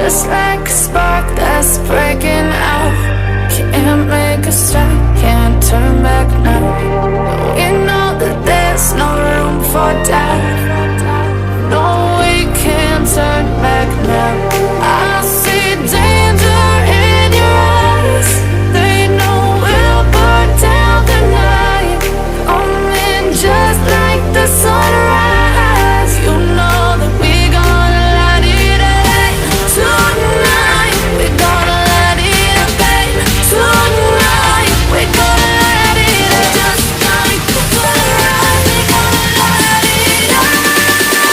just like a spark that's breaking out. Can't make a stop, can't turn back now. We know that there's no room for doubt. No, we can't turn back now. I see danger in your eyes. They know we'll burn down the night. Coming just like the sunrise. You know that we gonna light it up tonight. We gonna light it up tonight. We gonna light it up just like the sunrise. We gonna light it up now.